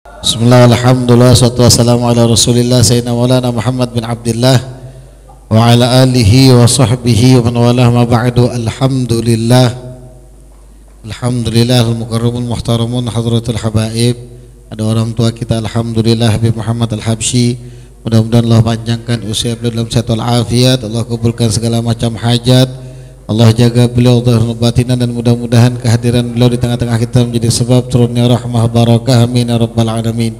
Bismillah, alhamdulillah, salatu wassalamu ala rasulillah sayyidina maulana Muhammad bin Abdullah wa ala alihi wa sahbihi wa man walah ma ba'du. Alhamdulillah al-mukarramun muhtaramun hadratul habaib. Ada orang tua kita, alhamdulillah, Habib Muhammad Al-Habsyi. Mudah-mudahan Allah panjangkan usia beliau dalam sehat wal afiat, Allah kabulkan segala macam hajat, Allah jaga beliau zahir batinan, dan mudah-mudahan kehadiran beliau di tengah-tengah kita menjadi sebab turunnya rahmah barakah, amin ya rabbal alamin.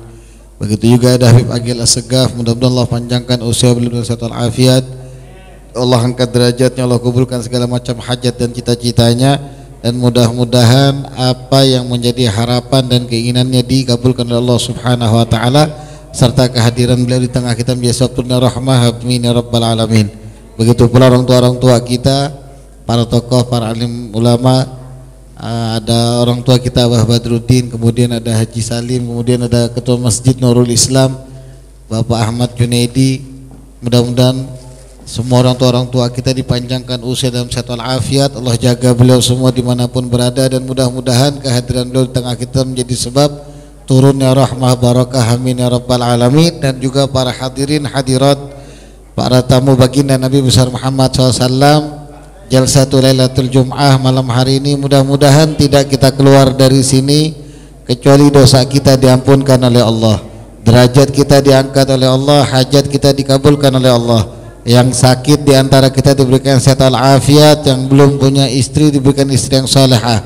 Begitu juga ada Habib Agil As-Segaf, mudah-mudahan Allah panjangkan usia beliau dalam sehat wal afiat, Allah angkat derajatnya, Allah kabulkan segala macam hajat dan cita-citanya, dan mudah-mudahan apa yang menjadi harapan dan keinginannya dikabulkan oleh Allah Subhanahu wa taala, serta kehadiran beliau di tengah kita menjadi sebab turunnya rahmah, amin ya rabbal alamin. Begitu pula orang tua kita, para tokoh, para alim ulama, ada orang tua kita Abah Badruddin, kemudian ada Haji Salim, kemudian ada Ketua Masjid Nurul Islam Bapak Ahmad Junaidi. Mudah-mudahan semua orang tua kita dipanjangkan usia dalam sehat wal afiat, Allah jaga beliau semua dimanapun berada, dan mudah-mudahan kehadiran beliau di tengah kita menjadi sebab turunnya rahmah barakah, amin ya rabbal alamin. Dan juga para hadirin hadirat, para tamu baginda Nabi besar Muhammad SAW, Jalsatul Lailatul Jum'ah malam hari ini, mudah-mudahan tidak kita keluar dari sini kecuali dosa kita diampunkan oleh Allah, derajat kita diangkat oleh Allah, hajat kita dikabulkan oleh Allah. Yang sakit diantara kita diberikan sehat walafiat, yang belum punya istri diberikan istri yang salehah,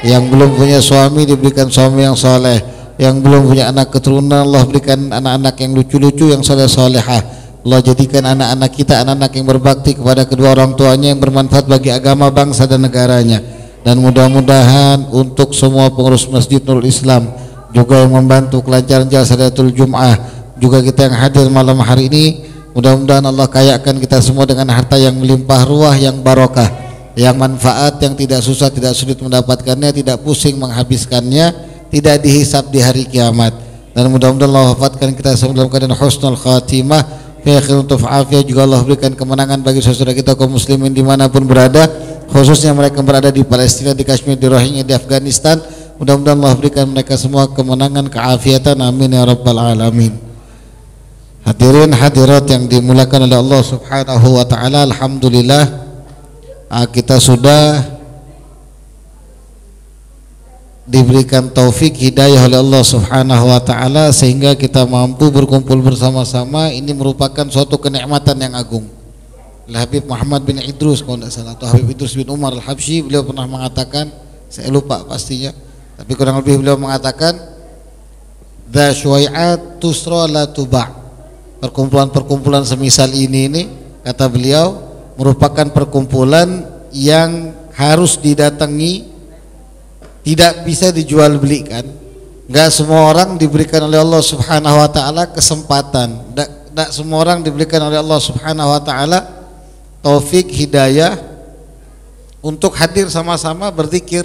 yang belum punya suami diberikan suami yang saleh, yang belum punya anak keturunan Allah berikan anak-anak yang lucu-lucu yang saleh-salehah. Allah jadikan anak-anak kita anak-anak yang berbakti kepada kedua orang tuanya, yang bermanfaat bagi agama, bangsa dan negaranya. Dan mudah-mudahan untuk semua pengurus Masjid Nurul Islam, juga yang membantu kelancaran Jalsatul Jum'ah, juga kita yang hadir malam hari ini, mudah-mudahan Allah kayakan kita semua dengan harta yang melimpah ruah, yang barokah, yang manfaat, yang tidak susah, tidak sulit mendapatkannya, tidak pusing menghabiskannya, tidak dihisab di hari kiamat. Dan mudah-mudahan Allah wafatkan kita semua dalam keadaan husnul khatimah, akhir untuk afiat. Juga Allah berikan kemenangan bagi saudara kita kaum muslimin dimanapun berada, khususnya mereka berada di Palestina, di Kashmir, di Rohingya, di Afghanistan. Mudah-mudahan Allah berikan mereka semua kemenangan, keafiatan, amin ya rabbal alamin. Hadirin hadirat yang dimuliakan oleh Allah Subhanahu wa taala, alhamdulillah kita sudah diberikan taufik hidayah oleh Allah Subhanahu wa taala sehingga kita mampu berkumpul bersama-sama. Ini merupakan suatu kenikmatan yang agung. Habib Muhammad bin Idrus, kalau tidak salah, atau Habib Idrus bin Umar Al-Habsyi, beliau pernah mengatakan, saya lupa pastinya, tapi kurang lebih beliau mengatakan, dza syuai'at tusra la tuba'. Perkumpulan-perkumpulan semisal ini, kata beliau, merupakan perkumpulan yang harus didatangi, tidak bisa dijual belikan. Enggak semua orang diberikan oleh Allah Subhanahu wa taala kesempatan. Enggak semua orang diberikan oleh Allah Subhanahu wa taala taufik hidayah untuk hadir sama-sama berzikir,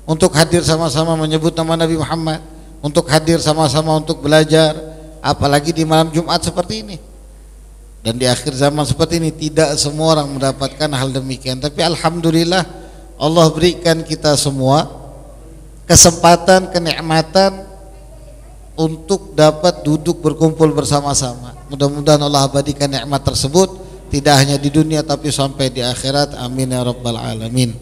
untuk hadir sama-sama menyebut nama Nabi Muhammad, untuk hadir sama-sama untuk belajar, apalagi di malam Jumat seperti ini. Dan di akhir zaman seperti ini tidak semua orang mendapatkan hal demikian. Tapi alhamdulillah Allah berikan kita semua kesempatan, kenikmatan untuk dapat duduk berkumpul bersama-sama. Mudah-mudahan Allah abadikan nikmat tersebut tidak hanya di dunia tapi sampai di akhirat, amin ya rabbal alamin.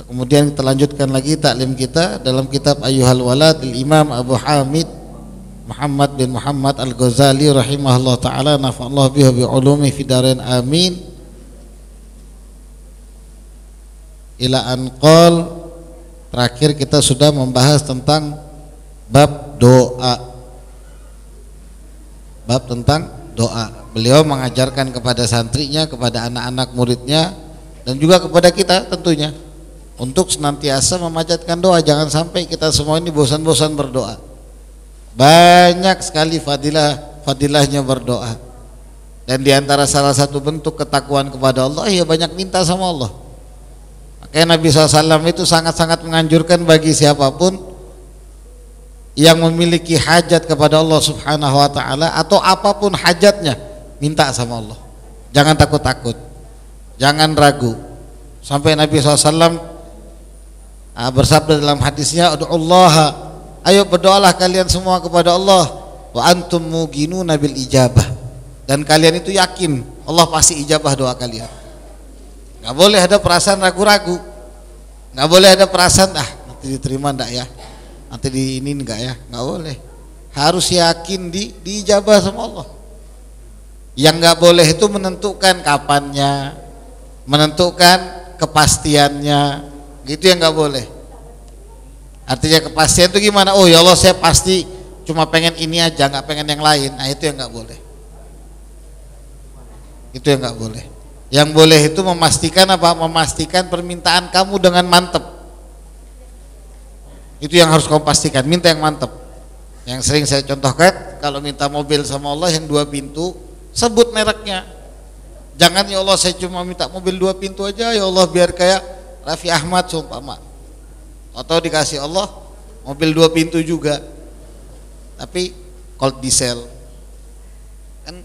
Kemudian kita lanjutkan lagi taklim kita dalam kitab Ayyuhal Walad Imam Abu Hamid Muhammad bin Muhammad Al-Ghazali rahimahullah taala, nafa'allahu bihi bi ulumi fid darain, amin. Ila anqal, terakhir kita sudah membahas tentang bab doa. Bab tentang doa. Beliau mengajarkan kepada santrinya, kepada anak-anak muridnya, dan juga kepada kita tentunya, untuk senantiasa memanjatkan doa. Jangan sampai kita semua ini bosan-bosan berdoa. Banyak sekali fadilahnya berdoa. Dan diantara salah satu bentuk ketakwaan kepada Allah, ya banyak minta sama Allah. Makanya Nabi SAW itu sangat-sangat menganjurkan bagi siapapun yang memiliki hajat kepada Allah Subhanahu wa taala, atau apapun hajatnya, minta sama Allah. Jangan takut-takut, jangan ragu. Sampai Nabi SAW bersabda dalam hadisnya, "Ud'ullaha Ayo berdoalah kalian semua kepada Allah, wa antum muqinuna bil ijabah, dan kalian itu yakin Allah pasti ijabah doa kalian. Nggak boleh ada perasaan ragu-ragu, nggak boleh ada perasaan nanti diterima enggak ya, nanti di ini enggak ya, nggak boleh. Harus yakin diijabah sama Allah. Yang nggak boleh itu menentukan kapannya, menentukan kepastiannya, gitu yang nggak boleh. Artinya kepastian itu gimana? Oh ya Allah, saya pasti cuma pengen ini aja, nggak pengen yang lain. Nah itu yang nggak boleh. Itu yang nggak boleh. Yang boleh itu memastikan apa? Memastikan permintaan kamu dengan mantep. Itu yang harus kamu pastikan. Minta yang mantep. Yang sering saya contohkan, kalau minta mobil sama Allah yang 2 pintu, sebut mereknya. Jangan ya Allah saya cuma minta mobil 2 pintu aja, ya Allah biar kayak Raffi Ahmad seumpama. Atau dikasih Allah mobil 2 pintu juga, tapi cold diesel, kan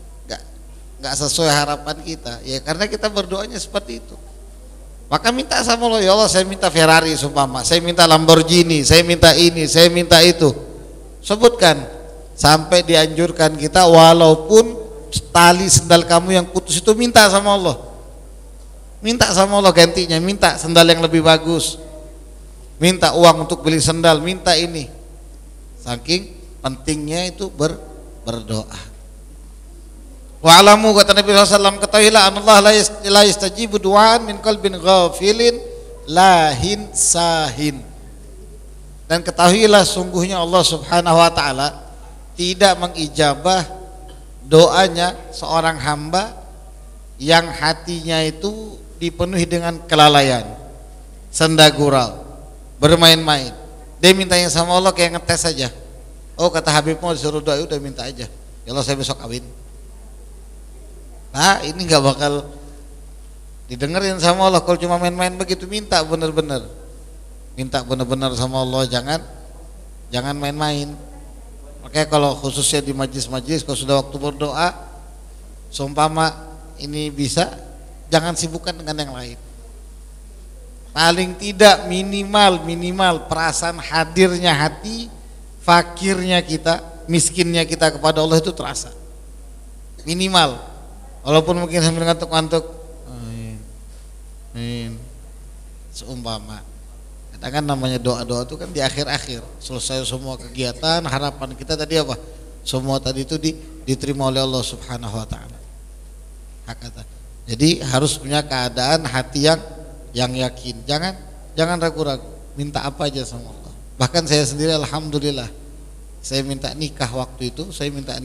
nggak sesuai harapan kita. Ya karena kita berdoanya seperti itu. Maka minta sama Allah, ya Allah saya minta Ferrari seumpama, saya minta Lamborghini, saya minta ini, saya minta itu. Sebutkan, sampai dianjurkan kita walaupun tali sendal kamu yang putus itu minta sama Allah. Minta sama Allah gantinya, minta sendal yang lebih bagus, minta uang untuk beli sendal, minta ini. Saking pentingnya itu berdoa. Wa alamu, kata Nabi SAW, ketahuilah Allah la yastajibu du'an min qalbin ghafilin lahin sahin. Dan ketahuilah sungguhnya Allah Subhanahu wa taala tidak mengijabah doanya seorang hamba yang hatinya itu dipenuhi dengan kelalaian, senda gurau, bermain-main. Dia mintanya sama Allah kayak ngetes saja. Oh kata Habib mau disuruh doa, udah minta aja, ya Allah saya besok kawin. Nah ini nggak bakal didengerin sama Allah kalau cuma main-main begitu. Minta bener-bener, minta bener-bener sama Allah, jangan main-main. Makanya kalau khususnya di majlis-majlis, kalau sudah waktu berdoa, seumpama ini bisa, jangan sibukkan dengan yang lain. Paling tidak minimal perasaan hadirnya hati, fakirnya kita, miskinnya kita kepada Allah itu terasa. Minimal, walaupun mungkin sambil ngantuk-ngantuk, amin, seumpama. Kadang kan namanya doa-doa itu kan di akhir-akhir, selesai semua kegiatan, harapan kita tadi apa? Semua tadi itu diterima oleh Allah Subhanahu wa taala. Hakata. Jadi harus punya keadaan hati yang yakin. Jangan ragu-ragu, minta apa aja sama Allah. Bahkan saya sendiri alhamdulillah, saya minta nikah waktu itu, saya minta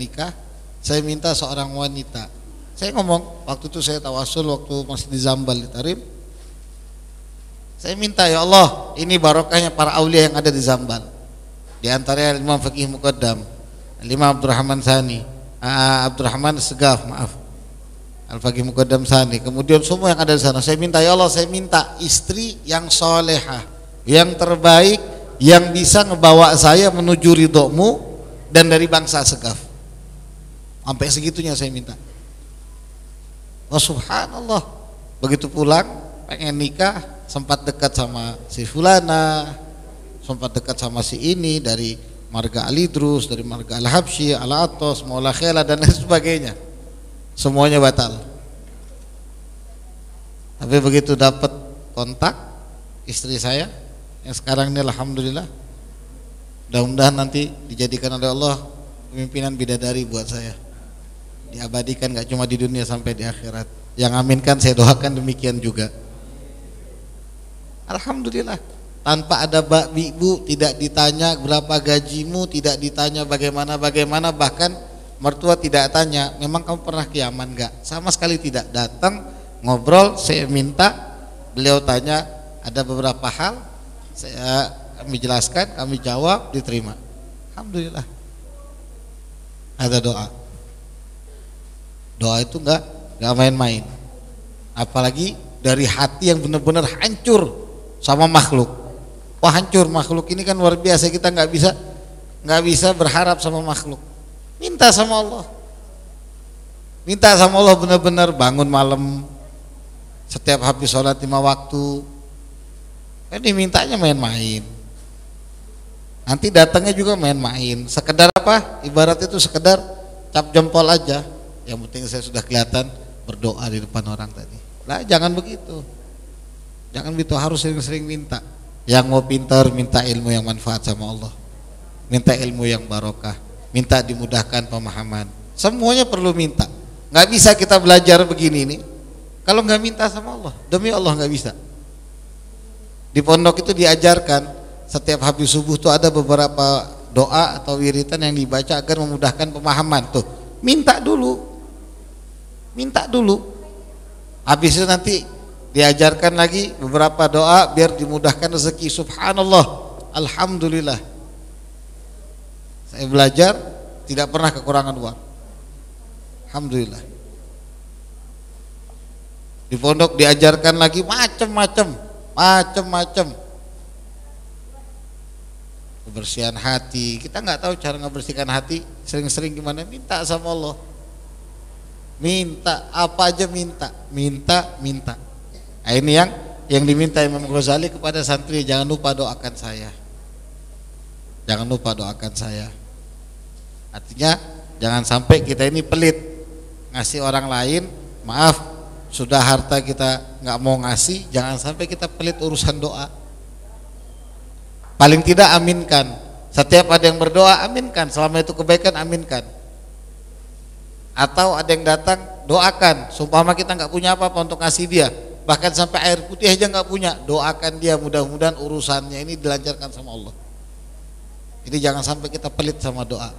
seorang wanita. Saya ngomong waktu itu, saya tawasul waktu masih di Zambal di Tarim. Saya minta ya Allah, ini barokahnya para aulia yang ada di Zambal. Di antaranya Imam Faqih Muqaddam, Imam Abdurrahman Sani, Abdurrahman Segaf, maaf, Al-Faqih Muqaddam Sani. Kemudian semua yang ada di sana, saya minta ya Allah, saya minta istri yang solehah, yang terbaik, yang bisa ngebawa saya menuju ridhomu dan dari bangsa Segaf. Sampai segitunya saya minta. Oh subhanallah, begitu pulang pengen nikah, sempat dekat sama si fulana, sempat dekat sama si ini dari marga Al-Idrus, dari marga Al-Habsyi, Al-Atos, Maula Khela dan lain sebagainya. Semuanya batal. Tapi begitu dapat kontak istri saya yang sekarang ini alhamdulillah, mudah-mudahan nanti dijadikan oleh Allah pemimpinan bidadari buat saya, diabadikan gak cuma di dunia sampai di akhirat. Yang aminkan saya doakan demikian juga. Alhamdulillah, tanpa ada ibu, tidak ditanya berapa gajimu, tidak ditanya bagaimana, bahkan mertua tidak tanya, memang kamu pernah ke Yaman enggak? Sama sekali tidak. Datang ngobrol, saya minta, beliau tanya, ada beberapa hal, kami jelaskan, kami jawab, diterima. Alhamdulillah. Ada doa. Doa itu enggak main-main. Apalagi dari hati yang benar-benar hancur sama makhluk. Wah hancur makhluk ini kan luar biasa, kita nggak bisa berharap sama makhluk. Minta sama Allah, benar-benar bangun malam, setiap habis sholat 5 waktu. Ini mintanya main-main. Nanti datangnya juga main-main, sekedar apa? Ibarat itu sekedar cap jempol aja. Yang penting saya sudah kelihatan berdoa di depan orang tadi. Lah jangan begitu. Jangan begitu, harus sering-sering minta. Yang mau pintar minta ilmu yang manfaat sama Allah. Minta ilmu yang barokah, minta dimudahkan pemahaman. Semuanya perlu minta. Nggak bisa kita belajar begini nih kalau nggak minta sama Allah. Demi Allah nggak bisa. Di pondok itu diajarkan setiap habis subuh tuh ada beberapa doa atau wiritan yang dibaca agar memudahkan pemahaman. Tuh, minta dulu. Minta dulu. Habis itu nanti diajarkan lagi beberapa doa biar dimudahkan rezeki. Subhanallah, alhamdulillah. Saya belajar tidak pernah kekurangan uang. Alhamdulillah. Di pondok diajarkan lagi macam-macam kebersihan hati. Kita nggak tahu cara ngebersihkan hati, sering-sering gimana? Minta sama Allah. Minta apa aja, minta. Nah, ini yang diminta Imam Ghazali kepada santri, jangan lupa doakan saya. Jangan lupa doakan saya. Artinya jangan sampai kita ini pelit ngasih orang lain. Maaf, sudah harta kita nggak mau ngasih, jangan sampai kita pelit urusan doa. Paling tidak aminkan. Setiap ada yang berdoa, aminkan. Selama itu kebaikan, aminkan. Atau ada yang datang, doakan. Sumpama kita nggak punya apa-apa untuk ngasih dia, bahkan sampai air putih aja nggak punya, doakan dia, mudah-mudahan urusannya ini dilancarkan sama Allah. Jadi jangan sampai kita pelit sama doa.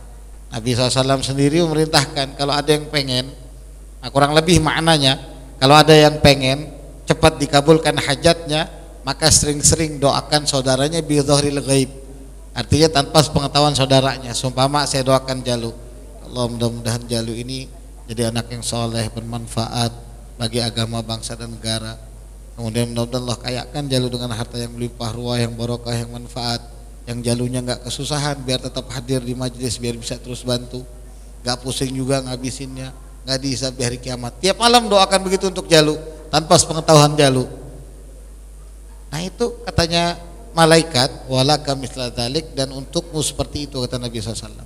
Nabi SAW sendiri memerintahkan kalau ada yang pengen, nah kurang lebih maknanya, kalau ada yang pengen cepat dikabulkan hajatnya, maka sering-sering doakan saudaranya bi dhahril ghaib. Artinya tanpa pengetahuan saudaranya. Sumpama saya doakan Jalu, Allah mudah-mudahan Jalu ini jadi anak yang soleh, bermanfaat bagi agama, bangsa dan negara. Kemudian mudah-mudahan Allah kayakan Jalu dengan harta yang melimpah ruah, yang barokah, yang manfaat. Yang Jalunya nggak kesusahan, biar tetap hadir di majelis, biar bisa terus bantu, nggak pusing juga ngabisinnya, nggak dihisab di hari kiamat. Tiap malam doakan begitu untuk Jalu tanpa sepengetahuan Jalu. Nah itu katanya malaikat, walaka mithla dzalik, dan untukmu seperti itu, kata Nabi SAW.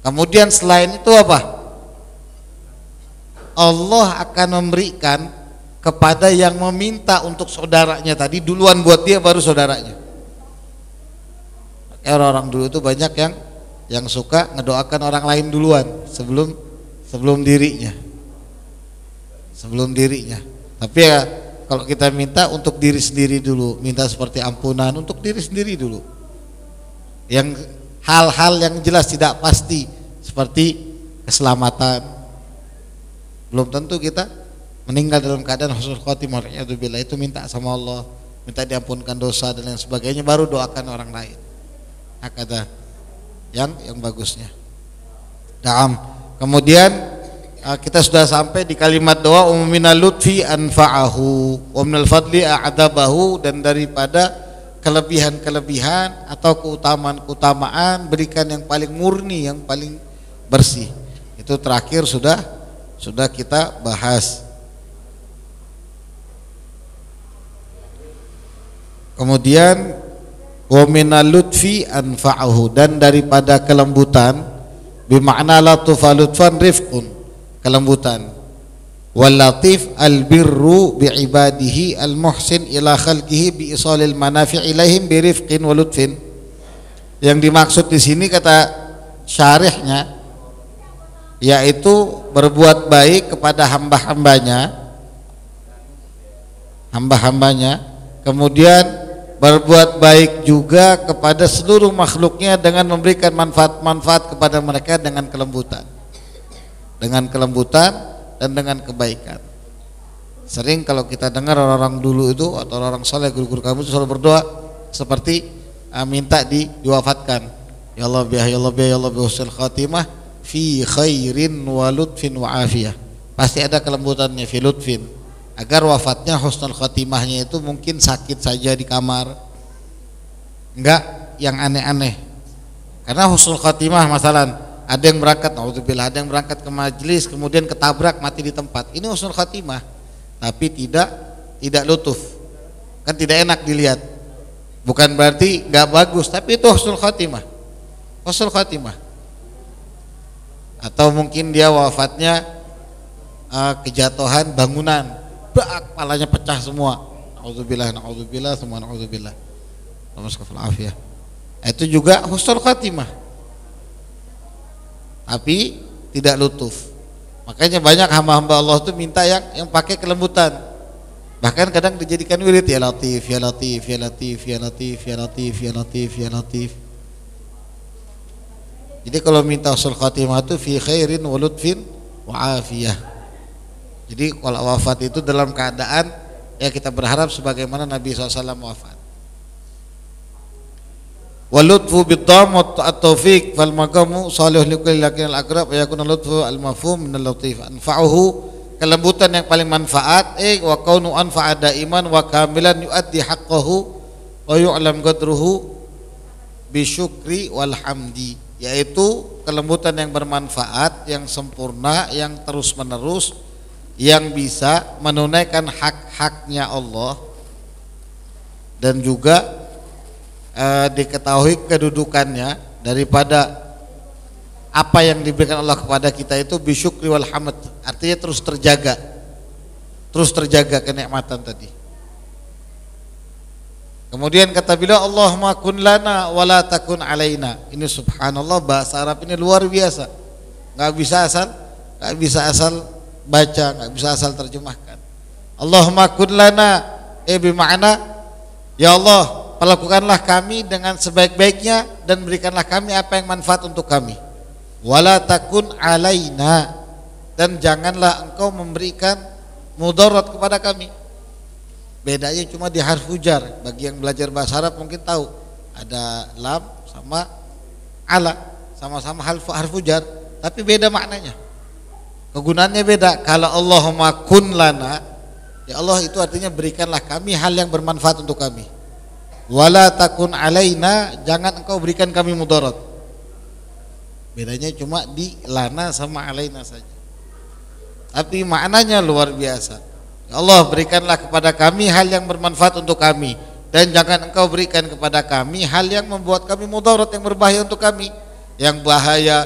Kemudian selain itu apa? Allah akan memberikan kepada yang meminta untuk saudaranya tadi, duluan buat dia baru saudaranya. Orang-orang dulu itu banyak yang suka ngedoakan orang lain duluan sebelum dirinya. Tapi ya kalau kita minta untuk diri sendiri dulu, minta seperti ampunan untuk diri sendiri dulu. Yang hal-hal yang jelas tidak pasti seperti keselamatan, belum tentu kita meninggal dalam keadaan husnul khotimah, itu minta sama Allah, minta diampunkan dosa dan lain sebagainya, baru doakan orang lain. Kata yang bagusnya. Naam. Kemudian kita sudah sampai di kalimat doa umminal lutfi anfa'ahu wa minal fadli a'adabahu, dan daripada kelebihan-kelebihan atau keutamaan-keutamaan berikan yang paling murni, yang paling bersih. Itu terakhir sudah kita bahas. Kemudian wa minal lutfi anfa'ahu, dan daripada kelembutan, bimakna latufa lutfan rifqun, kelembutan. Wal latif al birru bi ibadihi al muhsin ila khalqihi bi isalil manafi' ilaihim bi rifqin wa lutfin. Yang dimaksud di sini kata syarihnya yaitu berbuat baik kepada hamba-hambanya, kemudian berbuat baik juga kepada seluruh makhluknya dengan memberikan manfaat-manfaat kepada mereka dengan kelembutan dan dengan kebaikan. Sering kalau kita dengar orang-orang dulu itu atau orang soleh, guru-guru kamu itu selalu berdoa seperti minta diwafatkan. Ya Allah bi husnul khatimah fi khairin wa lutfin wa afiyah. Pasti ada kelembutannya fi lutfin, agar wafatnya husnul khatimahnya itu mungkin sakit saja di kamar, enggak yang aneh-aneh. Karena husnul khatimah masalah ada yang berangkat, naudzubillah, ada yang berangkat ke majelis kemudian ketabrak mati di tempat, ini husnul khatimah, tapi tidak lutuf, kan tidak enak dilihat. Bukan berarti nggak bagus, tapi itu husnul khatimah. Husnul khatimah. Atau mungkin dia wafatnya kejatuhan bangunan, kepalanya pecah semua. Nauzubillah, semua nauzubillah. Alhamdulillah. Itu juga husnul khatimah. Tapi tidak lutuf. Makanya banyak hamba-hamba Allah itu minta yang pakai kelembutan. Bahkan kadang dijadikan wirid, ya Latif, ya Latif, ya Latif, ya Latif, ya Latif, ya Latif, ya Latif. Jadi kalau minta husnul khatimah itu fi khairin wa lutfin wa afiyah. Jadi kalau wafat itu dalam keadaan ya kita berharap sebagaimana Nabi SAW wafat. Wa lutfu bid-dhamm at-tawfiq fal maqamu salih likulli lakin al-aqrab wa yakun lutfu al-mafhum min al-latif anfa'uhu, kelembutan yang paling manfaat wa kaunu anfa'a daiman wa kamilan yuaddi haqqahu wa yu'lam qadruhu bi syukri wal hamdi, yaitu kelembutan yang bermanfaat, yang sempurna, yang terus menerus, yang bisa menunaikan hak-haknya Allah dan juga diketahui kedudukannya daripada apa yang diberikan Allah kepada kita itu bisyukri wal hamd, artinya terus terjaga kenikmatan tadi. Kemudian kata beliau, Allahumma kun lana wa la takun alaina. Ini subhanallah, bahasa Arab ini luar biasa. Enggak bisa asal baca, enggak bisa asal terjemahkan. Allahumma kun lana bermakna ya Allah, perlakukanlah kami dengan sebaik-baiknya dan berikanlah kami apa yang manfaat untuk kami. Wala takun alaina, dan janganlah engkau memberikan mudarat kepada kami. Bedanya cuma di harfu jar. Bagi yang belajar bahasa Arab mungkin tahu ada lam sama ala, sama-sama harfu jar, tapi beda maknanya, kegunaannya beda. Kalau Allahumma kun lana, ya Allah itu artinya berikanlah kami hal yang bermanfaat untuk kami. Wala takun alaina, jangan engkau berikan kami mudarat. Bedanya cuma di lana sama alaina saja, tapi maknanya luar biasa. Ya Allah, berikanlah kepada kami hal yang bermanfaat untuk kami, dan jangan engkau berikan kepada kami hal yang membuat kami mudarat, yang berbahaya untuk kami, yang bahaya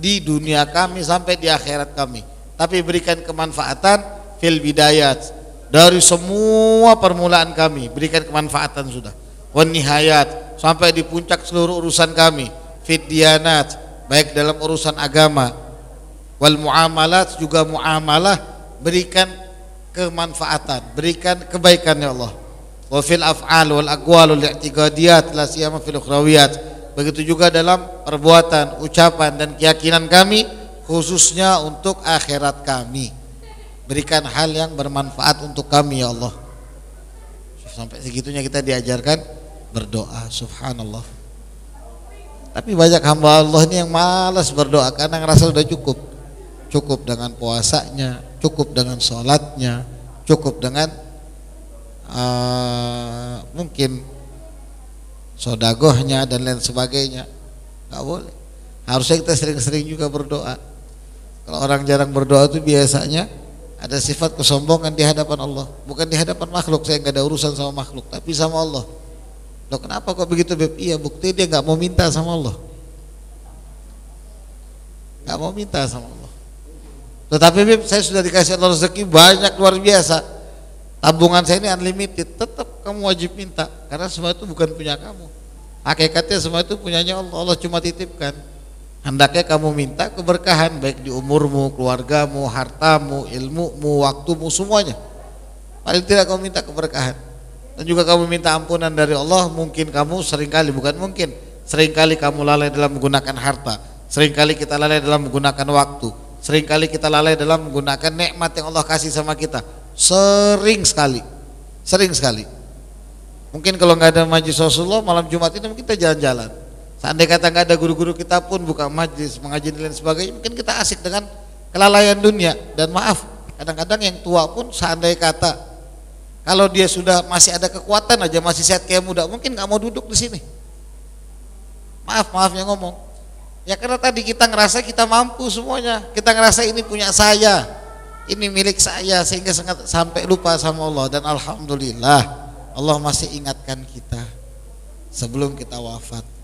di dunia kami sampai di akhirat kami. Tapi berikan kemanfaatan fil bidayat, dari semua permulaan kami berikan kemanfaatan sudah. Wan nihayat, sampai di puncak seluruh urusan kami. Fid diyanat, baik dalam urusan agama, wal muamalat, juga muamalah, berikan kemanfaatan, berikan kebaikan ya Allah. Wa fil af'al wal aqwal wal i'tiqadiyat la siyama fil ukhrawiyat, begitu juga dalam perbuatan, ucapan dan keyakinan kami, khususnya untuk akhirat kami. Berikan hal yang bermanfaat untuk kami ya Allah. Sampai segitunya kita diajarkan berdoa, subhanallah. Tapi banyak hamba Allah ini yang malas berdoa karena ngerasa sudah cukup dengan puasanya, cukup dengan sholatnya, cukup dengan mungkin sodagohnya dan lain sebagainya. Nggak boleh, harusnya kita sering-sering juga berdoa. Kalau orang jarang berdoa itu biasanya ada sifat kesombongan di hadapan Allah, bukan di hadapan makhluk. Saya nggak ada urusan sama makhluk, tapi sama Allah. Loh, kenapa kok begitu Beb? Iya, bukti dia nggak mau minta sama Allah, nggak mau minta sama Allah. Tetapi Beb, saya sudah dikasih Allah rezeki banyak luar biasa, tabungan saya ini unlimited. Tetap kamu wajib minta, karena semua itu bukan punya kamu. Hakikatnya semua itu punyanya Allah. Allah cuma titipkan. Hendaknya kamu minta keberkahan, baik di umurmu, keluargamu, hartamu, ilmumu, waktumu, semuanya. Paling tidak kamu minta keberkahan. Dan juga kamu minta ampunan dari Allah. Mungkin kamu seringkali, bukan mungkin, seringkali kamu lalai dalam menggunakan harta, seringkali kita lalai dalam menggunakan waktu, seringkali kita lalai dalam menggunakan nikmat yang Allah kasih sama kita. Sering sekali. Mungkin kalau nggak ada majlis Rasulullah malam Jumat ini mungkin kita jalan-jalan. Seandainya kata nggak ada guru-guru kita pun buka majlis, mengaji dan lain sebagainya, mungkin kita asik dengan kelalaian dunia. Dan maaf, kadang-kadang yang tua pun seandainya kata kalau dia sudah masih ada kekuatan aja, masih sehat kayak muda, mungkin nggak mau duduk di sini. Maafnya ngomong. Ya karena tadi kita ngerasa kita mampu semuanya, kita ngerasa ini punya saya, ini milik saya, sehingga sampai lupa sama Allah. Dan alhamdulillah Allah masih ingatkan kita. sebelum kita wafat.